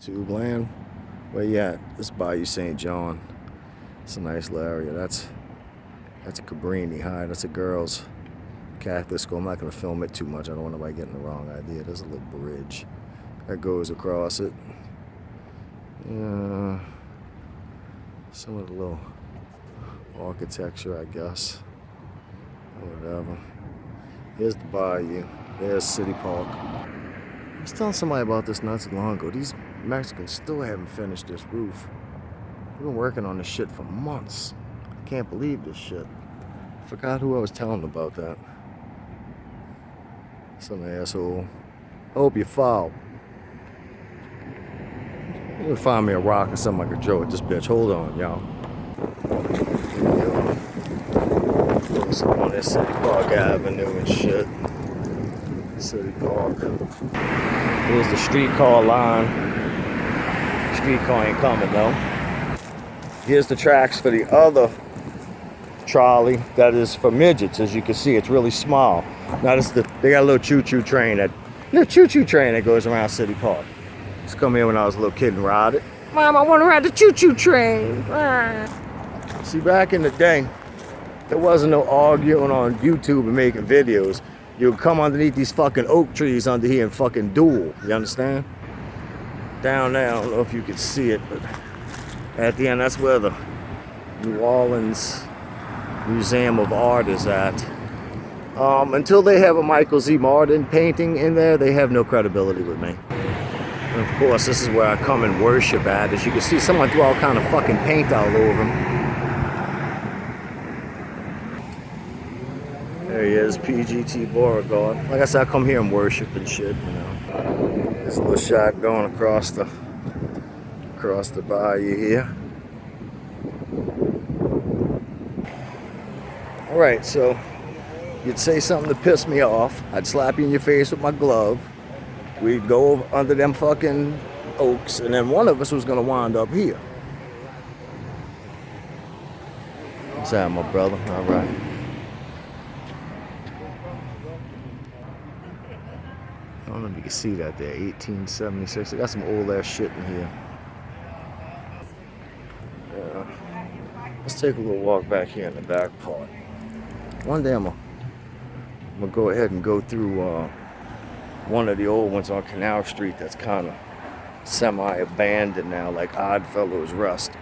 Tube land? Where you at? This is Bayou St. John. It's a nice little area. That's a Cabrini High. That's a girls' Catholic school. I'm not going to film it too much. I don't want nobody getting the wrong idea. There's a little bridge that goes across it. Some of the little architecture, I guess. Whatever. Here's the bayou. There's City Park. I was telling somebody about this not too long ago. These Mexicans still haven't finished this roof. They've been working on this shit for months. I can't believe this shit. I forgot who I was telling about that. Some asshole. I hope you fall. You can find me a rock or something I could throw at this bitch. Hold on, y'all. It's up on this City Park Avenue and shit. City Park. Here's the streetcar line. Streetcar ain't coming though. Here's the tracks for the other trolley that is for midgets. As you can see, it's really small. Now they got a little choo-choo train that goes around City Park. Just come here when I was a little kid and ride it. Mom, I want to ride the choo-choo train. See, back in the day, there wasn't no arguing on YouTube and making videos. You would come underneath these fucking oak trees under here and fucking duel. You understand? Down there, I don't know if you can see it, but at the end, that's where the New Orleans Museum of Art is at. Until they have a Michael Z. Martin painting in there, they have no credibility with me. And of course, this is where I come and worship at. As you can see, someone threw all kind of fucking paint all over them. There he is, PGT Beauregard. Like I said, I come here and worship and shit, you know. There's a little shot going across the bayou here. Alright, so you'd say something to piss me off. I'd slap you in your face with my glove. We'd go over under them fucking oaks, and then one of us was gonna wind up here. What's that, my brother? Alright. I don't know if you can see that there, 1876. I got some old ass shit in here. Yeah. Let's take a little walk back here in the back part. One day I'm gonna go ahead and go through one of the old ones on Canal Street that's kind of semi-abandoned now, like Oddfellows Rest.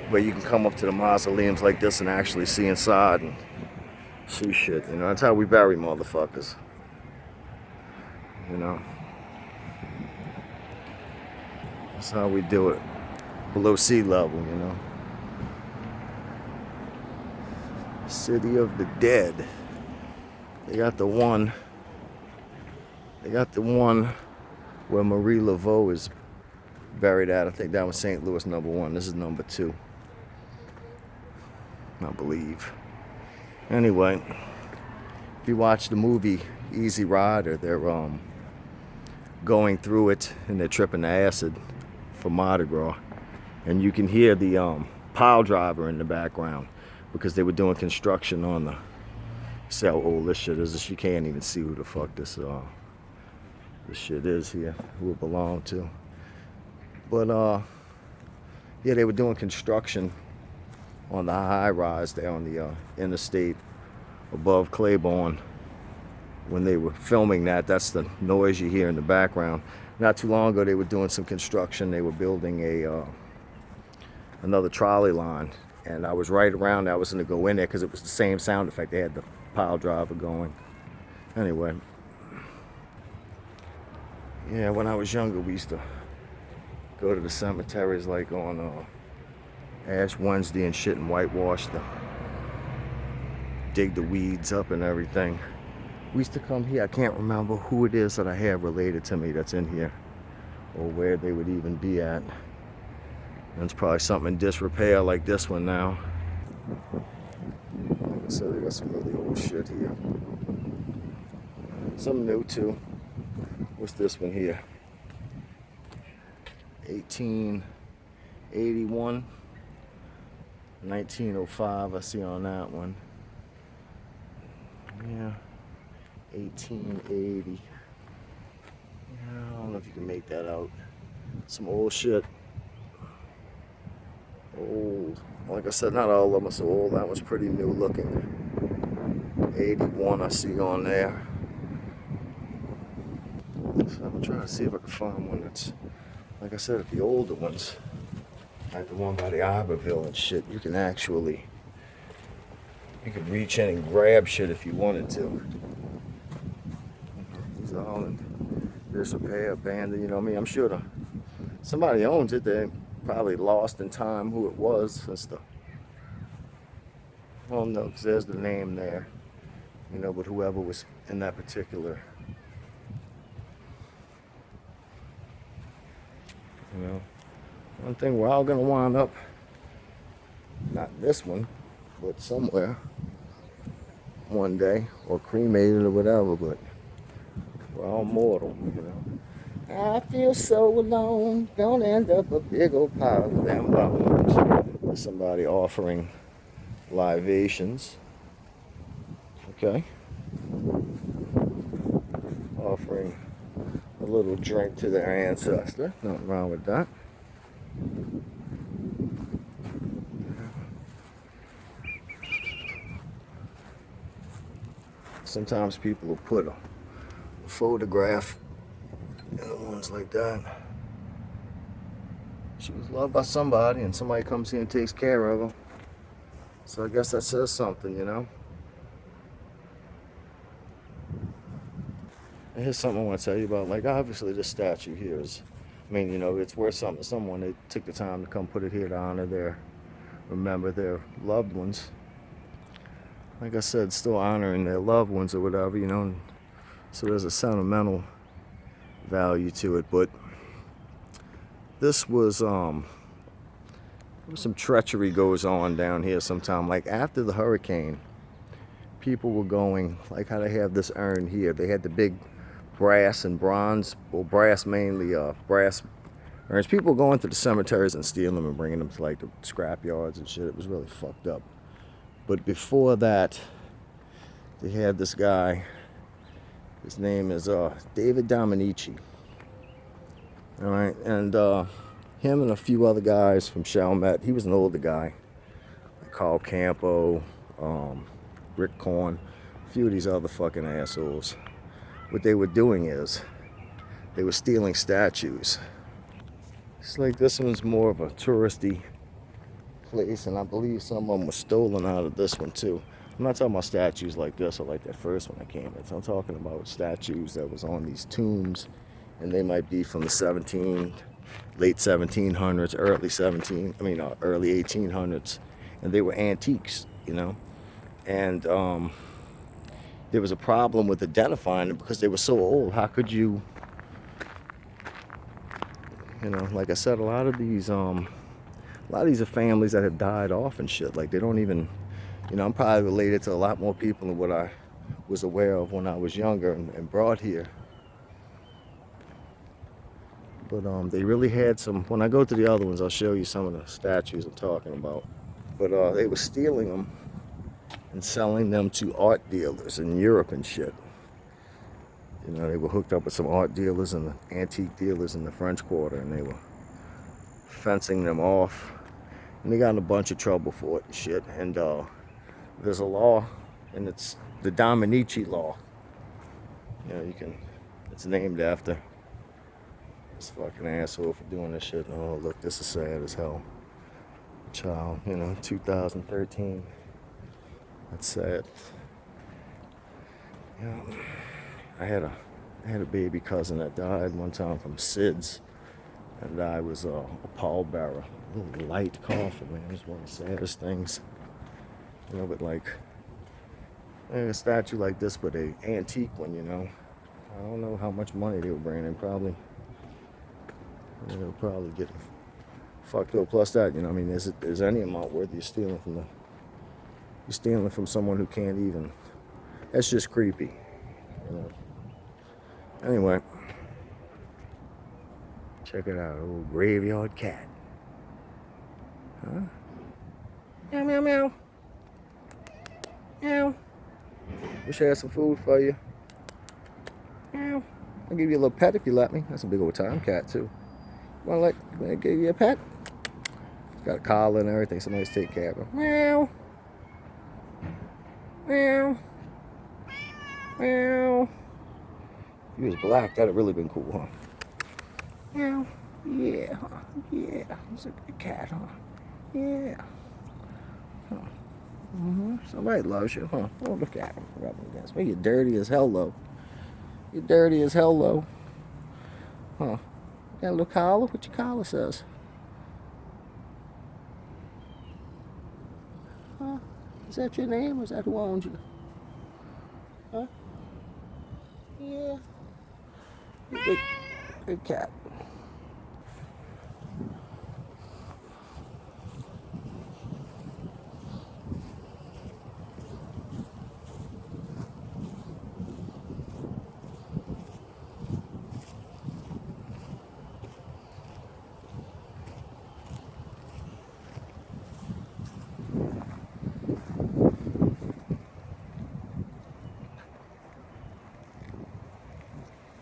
Where you can come up to the mausoleums like this and actually see inside and see shit. You know, that's how we bury motherfuckers. You know, that's how we do it, below sea level, you know. City of the Dead. They got the one where Marie Laveau is buried at. I think that was St. Louis #1. This is #2, I believe. Anyway, if you watch the movie Easy Rider, they're going through it and they're tripping the acid for Mardi Gras, and you can hear the pile driver in the background because they were doing construction on the. See how old this shit is. You can't even see who the fuck this shit is here, who it belonged to. But yeah, they were doing construction on the high rise there on the interstate above Claiborne. When they were filming that, that's the noise you hear in the background. Not too long ago, they were doing some construction. They were building another trolley line, and I was right around there. I was going to go in there because it was the same sound effect. They had the pile driver going. Anyway, yeah, when I was younger, we used to go to the cemeteries like on Ash Wednesday and shit and whitewash dig the weeds up and everything. We used to come here. I can't remember who it is that I have related to me that's in here or where they would even be at. And it's probably something in disrepair like this one now. Like I said, they got some really old shit here. Some new too. What's this one here? 1881, 1905. I see on that one. Yeah. 1880. Yeah, I don't know if you can make that out. Some old shit. Old. Like I said, not all of them are so old. That was pretty new looking. 81 I see on there. So I'm trying to see if I can find one that's, like I said, the older ones. Like the one by the Iberville and shit. You can actually, you could reach in and grab shit if you wanted to. These are all in disrepair, abandoned, you know what I mean? I'm sure somebody owns it. They probably lost in time who it was since the, well, no, because there's the name there, you know, but whoever was in that particular, you know. One thing we're all gonna wind up, not this one, but somewhere one day, or cremated or whatever, but we're all mortal, you know. I feel so alone, gonna end up a big old pile of damn bones. There's somebody offering libations, okay? Offering a little drink to their ancestor, nothing wrong with that. Sometimes people will put a photograph in ones like that. She was loved by somebody, and somebody comes here and takes care of her. So I guess that says something, you know. And here's something I want to tell you about. Like, obviously this statue here is, I mean, you know, it's worth something to someone. They took the time to come put it here to honor their, remember their loved ones. Like I said, still honoring their loved ones or whatever, you know. So there's a sentimental value to it. But this was, some treachery goes on down here sometime. Like after the hurricane, people were going, like how they have this urn here. They had the big brass and bronze, well, brass mainly, brass urns. People were going to the cemeteries and stealing them and bringing them to like the scrap yards and shit. It was really fucked up. But before that, they had this guy. His name is David Dominici. All right, and him and a few other guys from Chalmette. He was an older guy, like Carl Campo, Rick Korn, a few of these other fucking assholes. What they were doing is they were stealing statues. It's like this one's more of a touristy place, and I believe some of them were stolen out of this one too. I'm not talking about statues like this or like that first one I came in. So I'm talking about statues that was on these tombs, and they might be from the late 1700s, early 1800s, and they were antiques, you know. And there was a problem with identifying them because they were so old. How could you, you know, like I said, a lot of these are families that have died off and shit. Like they don't even, you know, I'm probably related to a lot more people than what I was aware of when I was younger and brought here. But they really had some, when I go to the other ones, I'll show you some of the statues I'm talking about. But they were stealing them and selling them to art dealers in Europe and shit. You know, they were hooked up with some art dealers and antique dealers in the French Quarter, and they were fencing them off. And they got in a bunch of trouble for it and shit. And there's a law, and it's the Dominici law. You know, it's named after this fucking asshole for doing this shit. Oh, look, this is sad as hell. Child, you know, 2013. That's sad. Yeah, I had a baby cousin that died one time from SIDS, and I was a pallbearer. A little light coffin, man. It was one of the saddest things. You know, but like a statue like this, but an antique one, you know. I don't know how much money they were bringing in. Probably, they were probably getting fucked up. Plus that, you know, I mean, is any amount worth you're stealing from someone who can't even. That's just creepy. You know? Anyway, check it out, old graveyard cat. Huh? Meow, meow, meow. Meow. Wish I had some food for you. Meow. I'll give you a little pet if you let me. That's a big old tomcat too. Want to give you a pet? It's got a collar and everything. Somebody's taking care of him. Meow. Meow. Meow. If he was black, that'd have really been cool, huh? Meow. Yeah, huh? Yeah. He's a good cat, huh? Yeah. Huh. Somebody loves you, huh? Oh, look at him rubbing against me. You're dirty as hell, though. You're dirty as hell, though. Huh? Got a little collar? What your collar says? Huh? Is that your name, or is that who owns you? Huh? Yeah. Good cat.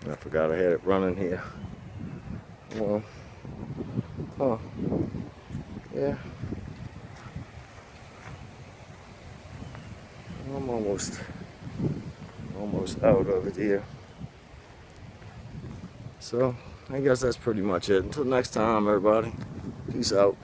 I forgot I had it running here. Well, huh? Yeah. I'm almost out of it here. So I guess that's pretty much it. Until next time, everybody. Peace out.